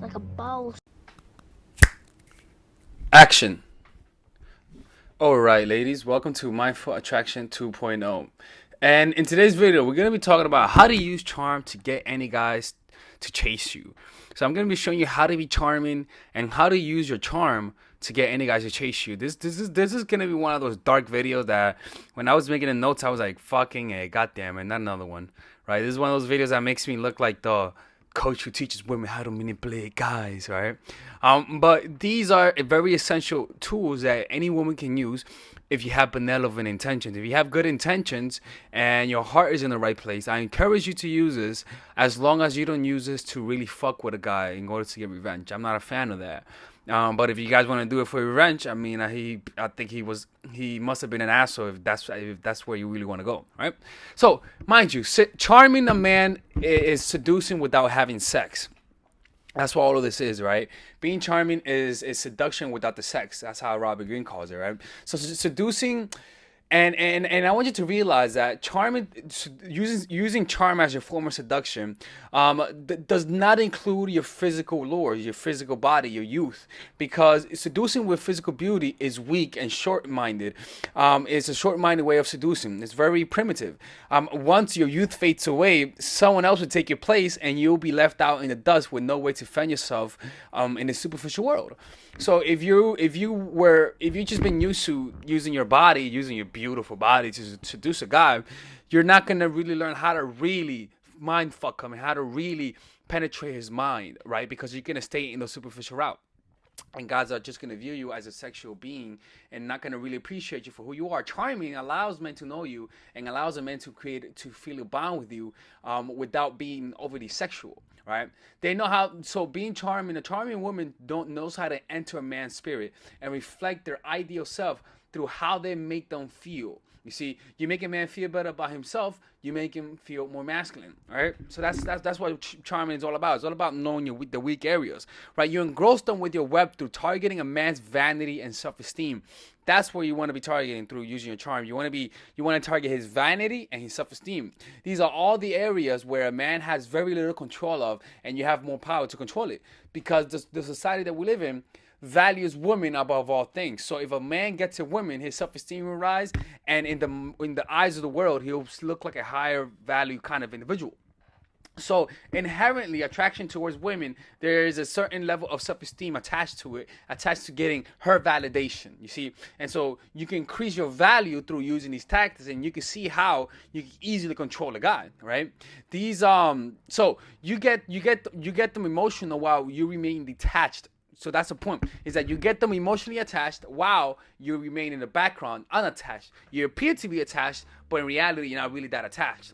Like a ball. Action. Alright, ladies, welcome to Mindful Attraction 2.0. And in today's video, we're going to be talking about how to use charm to get any guys to chase you. So I'm going to be showing you how to be charming and how to use your charm to get any guys to chase you. This is going to be one of those dark videos that when I was making the notes, I was like, fucking a goddamn, and not another one, right? This is one of those videos that makes me look like the coach who teaches women how to manipulate guys, right? But these are very essential tools that any woman can use if you have benevolent intentions. If you have good intentions and your heart is in the right place, I encourage you to use this as long as you don't use this to really fuck with a guy in order to get revenge. I'm not a fan of that. But if you guys want to do it for revenge, I mean, I think he must have been an asshole if that's where you really want to go, right? So, mind you, charming a man is seducing without having sex. That's what all of this is, right? Being charming is seduction without the sex. That's how Robert Greene calls it, right? So seducing, and I want you to realize that charming, using charm as your form of seduction, does not include your physical lure, your physical body, your youth, because seducing with physical beauty is weak and short-minded. It's a short-minded way of seducing. It's very primitive. Once your youth fades away, someone else will take your place, and you'll be left out in the dust with no way to fend yourself in the superficial world. So if you've just been used to using your body, using your beautiful body to seduce a guy, you're not gonna really learn how to really mind fuck him and how to really penetrate his mind, right? Because you're gonna stay in the superficial route. And guys are just going to view you as a sexual being and not going to really appreciate you for who you are. Charming allows men to know you and allows a man to feel a bond with you without being overly sexual, right? They know how. So being charming, a charming woman knows how to enter a man's spirit and reflect their ideal self through how they make them feel. You see, you make a man feel better about himself, you make him feel more masculine, right? So that's what charming is all about. It's all about knowing the weak areas, right? You engross them with your web through targeting a man's vanity and self-esteem. That's where you want to be targeting through using your charm. You want to target his vanity and his self-esteem. These are all the areas where a man has very little control of, and you have more power to control it. Because the society that we live in values women above all things. So if a man gets a woman, his self-esteem will rise, and in the eyes of the world, he'll look like a higher value kind of individual. So inherently, attraction towards women, there is a certain level of self-esteem attached to it, attached to getting her validation. You see, and so you can increase your value through using these tactics, and you can see how you can easily control a guy, right? These so you get them emotional while you remain detached. So that's the point, is that you get them emotionally attached while you remain in the background unattached. You appear to be attached, but in reality, you're not really that attached.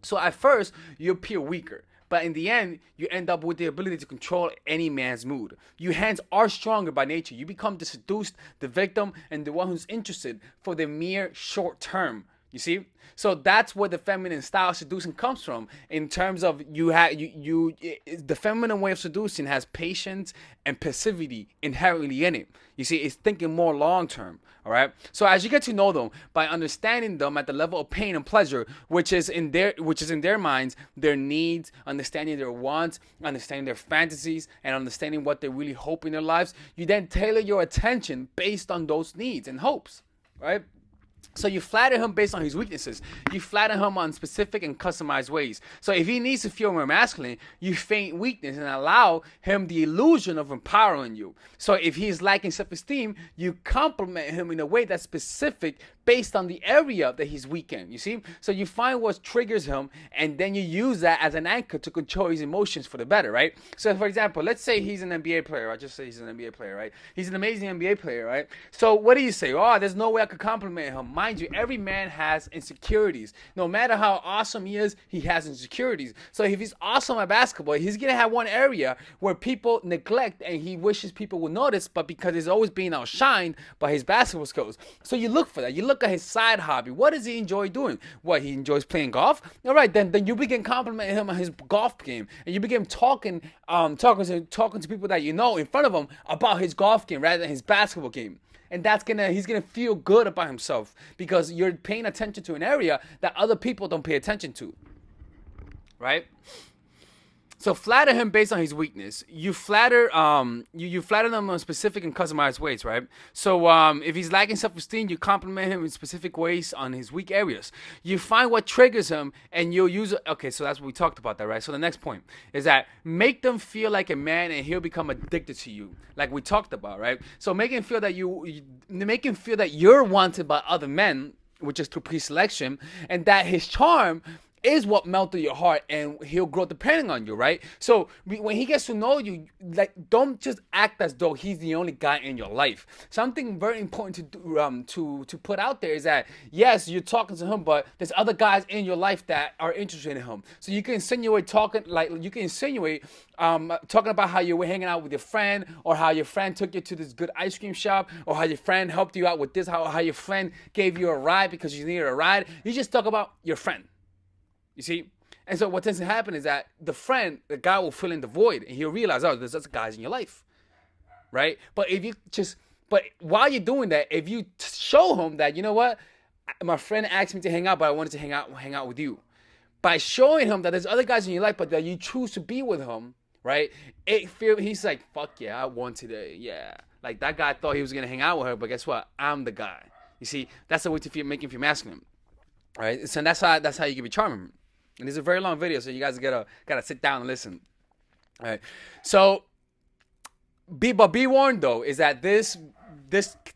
So at first, you appear weaker, but in the end, you end up with the ability to control any man's mood. You hence are stronger by nature. You become the seduced, the victim, and the one who's interested for the mere short term. You see? So that's where the feminine style of seducing comes from. In terms of the feminine way of seducing has patience and passivity inherently in it. You see, it's thinking more long term. All right. So as you get to know them, by understanding them at the level of pain and pleasure, which is in their minds, their needs, understanding their wants, understanding their fantasies, and understanding what they really hope in their lives, you then tailor your attention based on those needs and hopes. Right. So you flatter him based on his weaknesses. You flatter him on specific and customized ways. So if he needs to feel more masculine, you feign weakness and allow him the illusion of empowering you. So if he's lacking self-esteem, you compliment him in a way that's specific based on the area that he's weak in. You see? So you find what triggers him, and then you use that as an anchor to control his emotions for the better, right? So for example, let's say he's an NBA player. I just say he's an NBA player, right? He's an amazing NBA player, right? So what do you say? Oh, there's no way I could compliment him. Mind you, every man has insecurities. No matter how awesome he is, he has insecurities. So if he's awesome at basketball, he's gonna have one area where people neglect and he wishes people would notice, but because he's always being outshined by his basketball skills. So you look for that. You look at his side hobby. What does he enjoy doing? What, he enjoys playing golf? All right, then you begin complimenting him on his golf game, and you begin talking to people that you know in front of him about his golf game rather than his basketball game. And he's gonna feel good about himself because you're paying attention to an area that other people don't pay attention to, right? So flatter him based on his weakness. You flatter you flatter them in specific and customized ways, right? So if he's lacking self-esteem, you compliment him in specific ways on his weak areas. You find what triggers him and you'll use it. Okay, so that's what we talked about that, right? So the next point is that make them feel like a man and he'll become addicted to you, like we talked about, right? So make him feel that make him feel that you're wanted by other men, which is through pre-selection, and that his charm is what melted your heart, and he'll grow depending on you, right? So when he gets to know you, like, don't just act as though he's the only guy in your life. Something very important to do, to put out there is that yes, you're talking to him, but there's other guys in your life that are interested in him. So you can insinuate talking about how you were hanging out with your friend, or how your friend took you to this good ice cream shop, or how your friend helped you out with this, how your friend gave you a ride because you needed a ride. You just talk about your friend. You see? And so what tends to happen is that the guy will fill in the void, and he'll realize, oh, there's other guys in your life, right? But while you're doing that, if you show him that, you know what, my friend asked me to hang out, but I wanted to hang out with you. By showing him that there's other guys in your life, but that you choose to be with him, right? He's like, fuck yeah, I want today, yeah. Like that guy thought he was gonna hang out with her, but guess what? I'm the guy. You see, that's the way to make him feel masculine, right? So that's how you can be charming. And it's a very long video, so you guys gotta sit down and listen. All right. So be warned though, is that this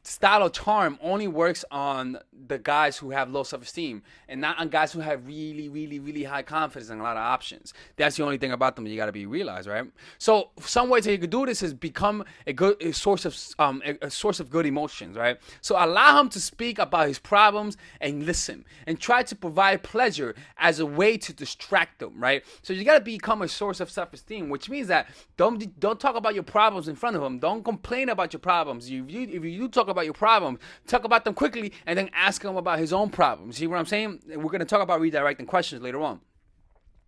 style of charm only works on the guys who have low self-esteem, and not on guys who have really, really, really high confidence and a lot of options. That's the only thing about them that you gotta be realized, right? So some ways that you could do this is become a source of good emotions, right? So allow him to speak about his problems and listen, and try to provide pleasure as a way to distract them, right? So you gotta become a source of self-esteem, which means that don't talk about your problems in front of him. Don't complain about your problems. If you talk about your problems, talk about them quickly, and then ask him about his own problems. See what I'm saying? We're going to talk about redirecting questions later on.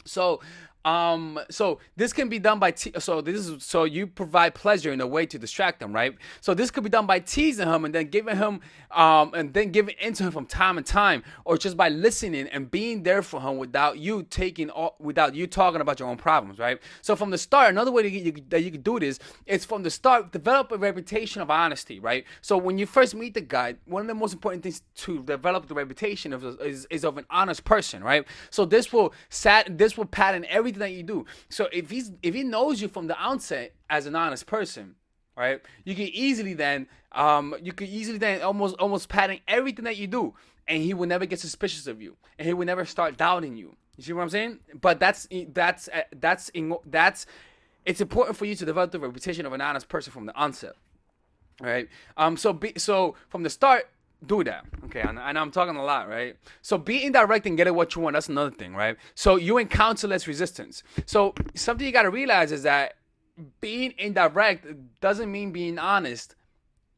So this can be done by so you provide pleasure in a way to distract them, right? So this could be done by teasing him and then giving into him from time to time, or just by listening and being there for him without you talking about your own problems, right? So from the start, another way that you could do this is from the start, develop a reputation of honesty, right? So when you first meet the guy, one of the most important things to develop the reputation is of an honest person, right? So this will pattern everything that you do. So if he knows you from the outset as an honest person, right, you can easily then almost pattern everything that you do, and he will never get suspicious of you, and he will never start doubting you. You see what I'm saying? But it's important for you to develop the reputation of an honest person from the onset, right? So from the start, do that. Okay, I know I'm talking a lot, right? So be indirect and get at what you want. That's another thing, right? So you encounter less resistance. So something you got to realize is that being indirect doesn't mean being honest,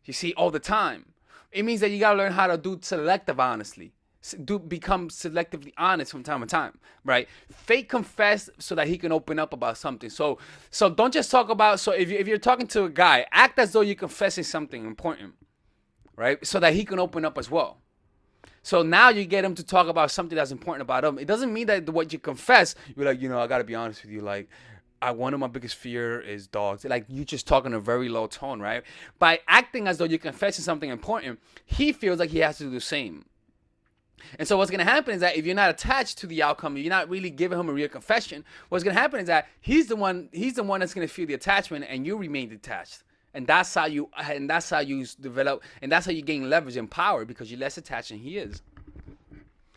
you see, all the time. It means that you got to learn how to do selective honesty. Become selectively honest from time to time, right? Fake confess so that he can open up about something. So don't just talk about, so if you're talking to a guy, act as though you're confessing something important, right? So that he can open up as well. So now you get him to talk about something that's important about him. It doesn't mean that what you confess, you're like, I got to be honest with you. Like, one of my biggest fear is dogs. Like, you just talk in a very low tone, right? By acting as though you're confessing something important, he feels like he has to do the same. And so what's going to happen is that if you're not attached to the outcome, you're not really giving him a real confession, what's going to happen is that he's the one that's going to feel the attachment, and you remain detached. And that's how you develop, and that's how you gain leverage and power, because you're less attached than he is.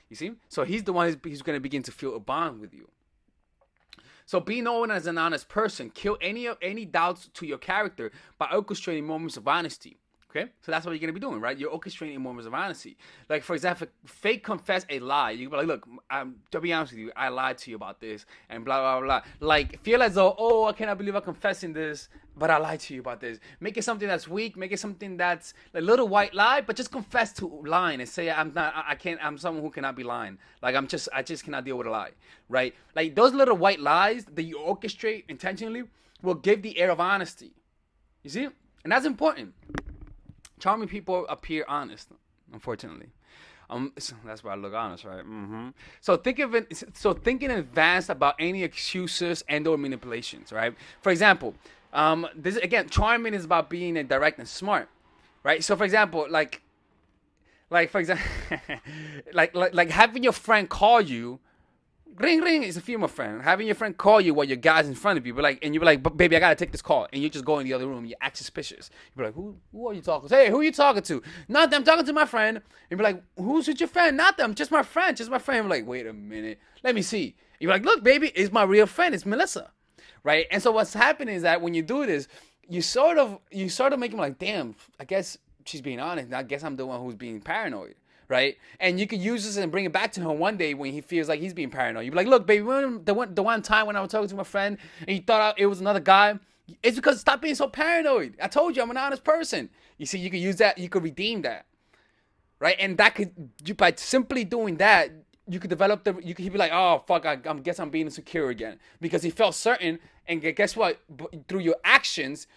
You see? So he's the one who's going to begin to feel a bond with you. So be known as an honest person. Kill any doubts to your character by orchestrating moments of honesty. Okay? So that's what you're going to be doing, right? You're orchestrating moments of honesty. Like, for example, fake confess a lie. You can be like, look, to be honest with you, I lied to you about this, and blah, blah, blah. Like, feel as though, I cannot believe I'm confessing this, but I lied to you about this. Make it something that's weak. Make it something that's a little white lie, but just confess to lying and say, I'm someone who cannot be lying. Like, I just cannot deal with a lie, right? Like, those little white lies that you orchestrate intentionally will give the air of honesty. You see? And that's important. Charming people appear honest, unfortunately. That's why I look honest, right? So think of it. So think in advance about any excuses and/or manipulations, right? For example, this again, charming is about being a direct and smart, right? So for example, like for example, like having your friend call you. Ring ring is a female friend. Having your friend call you while your guy's in front of you, but like, and you're like, "But baby, I gotta take this call," and you just go in the other room. You act suspicious. You're like, who are you talking to? Hey, who are you talking to? Not them. I'm talking to my friend. And you're like, who's with your friend? Not them. Just my friend. Just my friend. I'm like, wait a minute. Let me see. You're like, look, baby, it's my real friend. It's Melissa, right? And so what's happening is that when you do this, you sort of make him like, damn, I guess she's being honest. I guess I'm the one who's being paranoid. Right? And you could use this and bring it back to him one day when he feels like he's being paranoid. You'd be like, look, baby, the one time when I was talking to my friend and you thought it was another guy, it's because stop being so paranoid. I told you I'm an honest person. You see, you could use that, you could redeem that. Right? And that by simply doing that, you could develop he'd be like, oh, fuck, I guess I'm being insecure again. Because he felt certain, and guess what? Through your actions,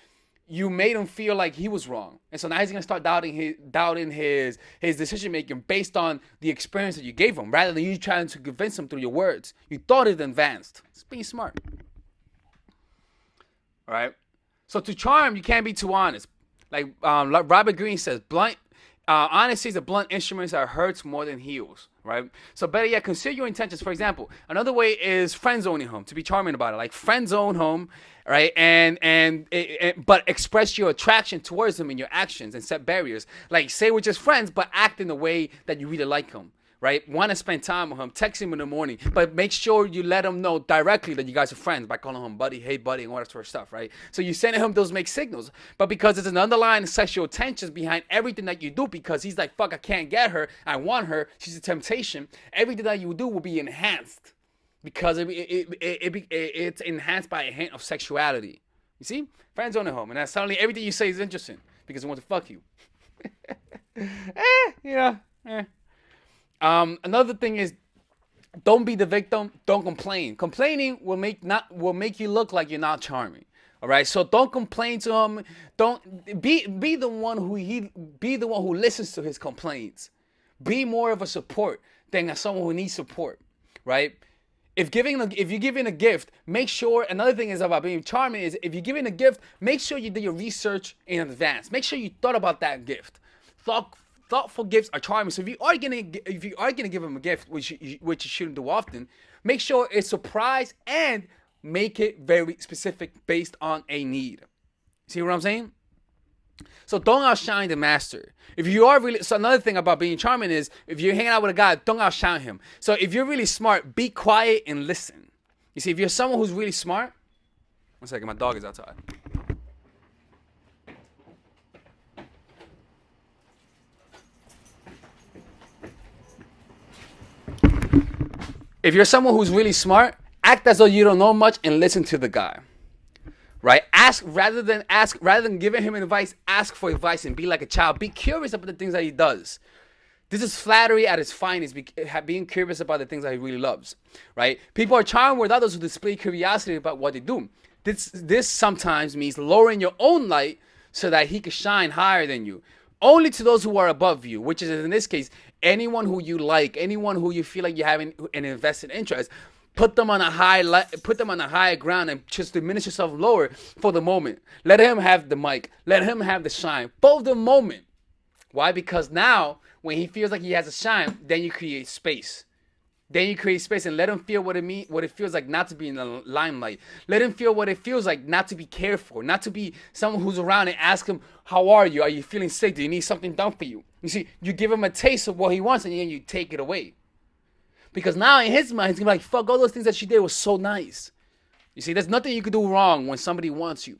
you made him feel like he was wrong. And so now he's going to start doubting his decision making based on the experience that you gave him, rather than you trying to convince him through your words. You thought it advanced. It's being smart. All right? So to charm, you can't be too honest. Like Robert Greene says, honesty is a blunt instrument that hurts more than heals, right? So better yet, consider your intentions. For example, another way is friend zoning him, to be charming about it. Like friend zone him, right? But express your attraction towards him in your actions and set barriers. Like say we're just friends, but act in a way that you really like him. Right? Want to spend time with him, text him in the morning, but make sure you let him know directly that you guys are friends by calling him buddy, hey buddy, and all that sort of stuff, right? So you sending him those mixed signals, but because there's an underlying sexual tension behind everything that you do, because he's like, fuck, I can't get her, I want her, she's a temptation. Everything that you do will be enhanced because it's enhanced by a hint of sexuality. You see, friends on the home, and then suddenly everything you say is interesting because they want to fuck you. Another thing is, don't be the victim. Don't complain. Complaining will make you look like you're not charming. All right. So don't complain to him. Don't be the one who listens to his complaints. Be more of a support than someone who needs support. Right. If you're giving a gift, make sure. Another thing is about being charming is if you're giving a gift, make sure you do your research in advance. Make sure you thought about that gift. Thoughtful gifts are charming. So if you are gonna give him a gift, which you shouldn't do often, make sure it's surprise and make it very specific based on a need. See what I'm saying? So don't outshine the master. If you are really, so another thing about being charming is if you're hanging out with a guy, don't outshine him. So if you're really smart, be quiet and listen. You see, if you're someone who's really smart, one second, my dog is outside. If you're someone who's really smart, act as though you don't know much and listen to the guy. Right? Rather than giving him advice, ask for advice and be like a child. Be curious about the things that he does. This is flattery at its finest, being curious about the things that he really loves. Right? People are charmed with others who display curiosity about what they do. This sometimes means lowering your own light so that he can shine higher than you. Only to those who are above you, which is in this case, anyone who you like, anyone who you feel like you have an invested interest. Put them on a higher ground and just diminish yourself lower for the moment. Let him have the mic. Let him have the shine for the moment. Why? Because now, when he feels like he has a shine, then you create space. Then you create space and let him feel what it feels like not to be in the limelight. Let him feel what it feels like not to be cared for, not to be someone who's around and ask him, how are you? Are you feeling sick? Do you need something done for you? You see, you give him a taste of what he wants and then you take it away. Because now in his mind, he's going to be like, fuck, all those things that she did was so nice. You see, there's nothing you can do wrong when somebody wants you.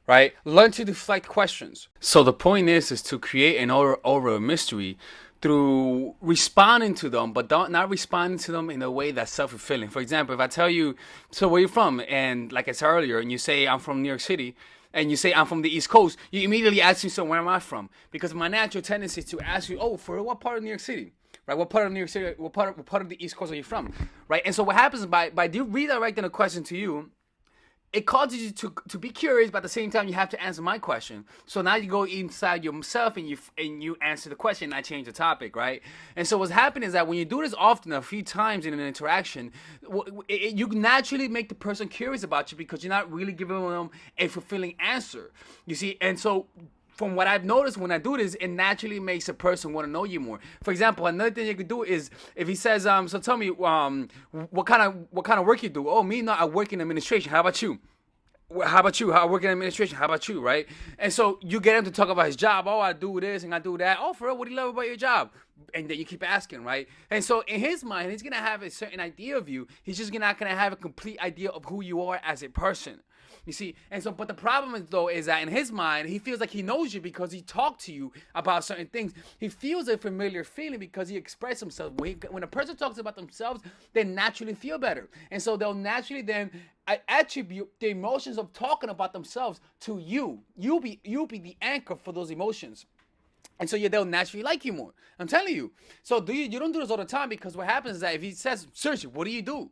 Right? Learn to deflect questions. So the point is to create an aura of mystery through responding to them, but not responding to them in a way that's self-fulfilling. For example, if I tell you, so where you from? And like I said earlier, and you say, I'm from New York City, and you say, I'm from the East Coast, you immediately ask me, so where am I from? Because my natural tendency is to ask you, oh, for what part of New York City? Right? What part of New York City, what part of the East Coast are you from? Right? And so what happens by redirecting a question to you, it causes you to be curious, but at the same time you have to answer my question. So now you go inside yourself and you answer the question, and I change the topic, right? And so what's happening is that when you do this often, a few times in an interaction, you naturally make the person curious about you because you're not really giving them a fulfilling answer. You see, and so from what I've noticed when I do this, it naturally makes a person want to know you more. For example, another thing you could do is if he says, so tell me, what kind of work you do? Oh, me, no, I work in administration. How about you? How about you? How I work in administration? How about you? Right? And so you get him to talk about his job. Oh, I do this and I do that. Oh, for real, what do you love about your job? And then you keep asking, right? And so in his mind, he's gonna have a certain idea of you. He's just not gonna have a complete idea of who you are as a person. You see, and so, but the problem is though, is that in his mind, he feels like he knows you because he talked to you about certain things. He feels a familiar feeling because he expressed himself. When a person talks about themselves, they naturally feel better. And so they'll naturally then attribute the emotions of talking about themselves to you. You'll be the anchor for those emotions. And so they'll naturally like you more. I'm telling you. So you don't do this all the time because what happens is that if he says, seriously, what do you do?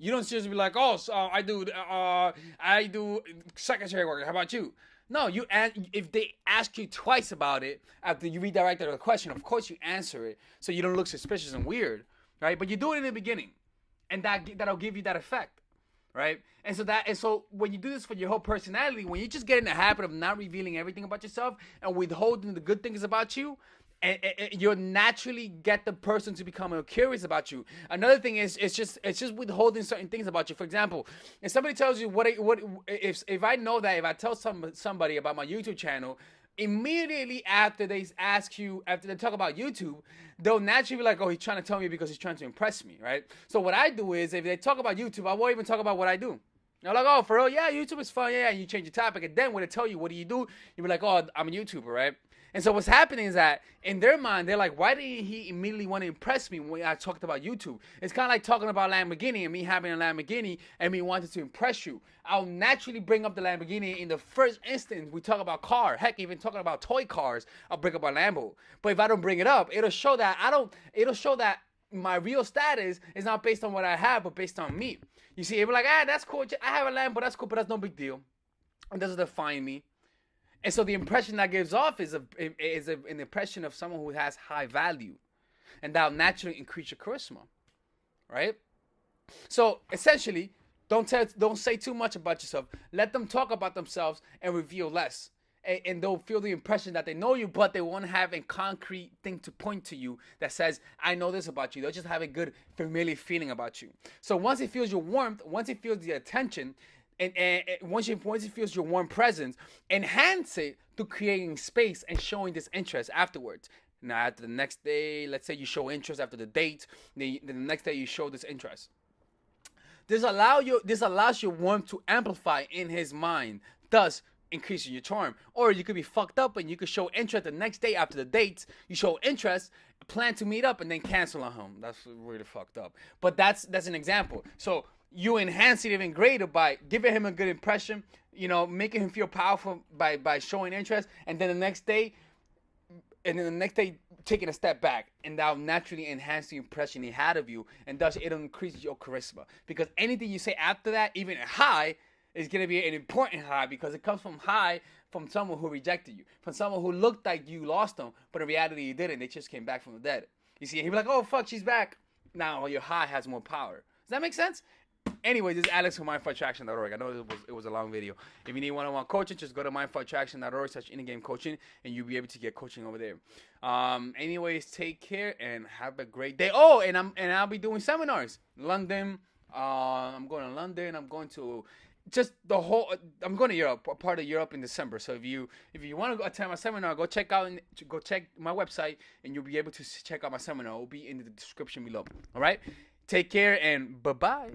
You don't seriously be like, oh, so I do secretary work. How about you? No, if they ask you twice about it after you redirect the question, of course you answer it so you don't look suspicious and weird, right? But you do it in the beginning, and that'll give you that effect, right? And so when you do this for your whole personality, when you just get in the habit of not revealing everything about yourself and withholding the good things about you, and you'll naturally get the person to become curious about you. Another thing is it's just withholding certain things about you. For example, if somebody tells you if I know that if I tell somebody about my YouTube channel, immediately after they talk about YouTube, they'll naturally be like, oh, he's trying to tell me because he's trying to impress me, right? So what I do is if they talk about YouTube, I won't even talk about what I do. They're like, oh, for real? Yeah, YouTube is fun. Yeah, and you change the topic. And then when they tell you, what do? You'll be like, oh, I'm a YouTuber, right? And so what's happening is that in their mind, they're like, why didn't he immediately want to impress me when I talked about YouTube? It's kind of like talking about Lamborghini and me having a Lamborghini and me wanting to impress you. I'll naturally bring up the Lamborghini in the first instance we talk about car. Heck, even talking about toy cars, I'll bring up a Lambo. But if I don't bring it up, it'll show that my real status is not based on what I have, but based on me. You see, it'll be like, that's cool. I have a Lambo, that's cool, but that's no big deal. It doesn't define me. And so the impression that gives off is an impression of someone who has high value. And that'll naturally increase your charisma. Right? So essentially, don't say too much about yourself. Let them talk about themselves and reveal less. And they'll feel the impression that they know you, but they won't have a concrete thing to point to you that says, I know this about you. They'll just have a good familiar feeling about you. So once it feels your warmth, once it feels the attention, and once it feels your warm presence, enhance it through creating space and showing this interest afterwards. Now, after the next day, let's say you show interest after the date, then the next day you show this interest. This allows your warmth to amplify in his mind, thus increasing your charm. Or you could be fucked up and you could show interest the next day after the date. You show interest, plan to meet up, and then cancel on him. That's really fucked up. But that's an example. So you enhance it even greater by giving him a good impression, making him feel powerful by showing interest, and then the next day taking a step back, and that'll naturally enhance the impression he had of you, and thus it'll increase your charisma. Because anything you say after that, even a high, is going to be an important high because it comes from someone who rejected you, from someone who looked like you lost them, but in reality you didn't. They just came back from the dead. You see, he'd be like, oh fuck, she's back. Now your high has more power. Does that make sense? Anyway, this is Alex from mindforattraction.org. I know it was a long video. If you need one-on-one coaching, just go to mindforattraction.org/in-game coaching, and you'll be able to get coaching over there. Anyways, take care and have a great day. Oh, and I'll be doing seminars. London. I'm going to London. I'm going to I'm going to Europe, a part of Europe in December. So if you want to go attend my seminar, go check my website, and you'll be able to check out my seminar. It will be in the description below. All right. Take care and bye-bye.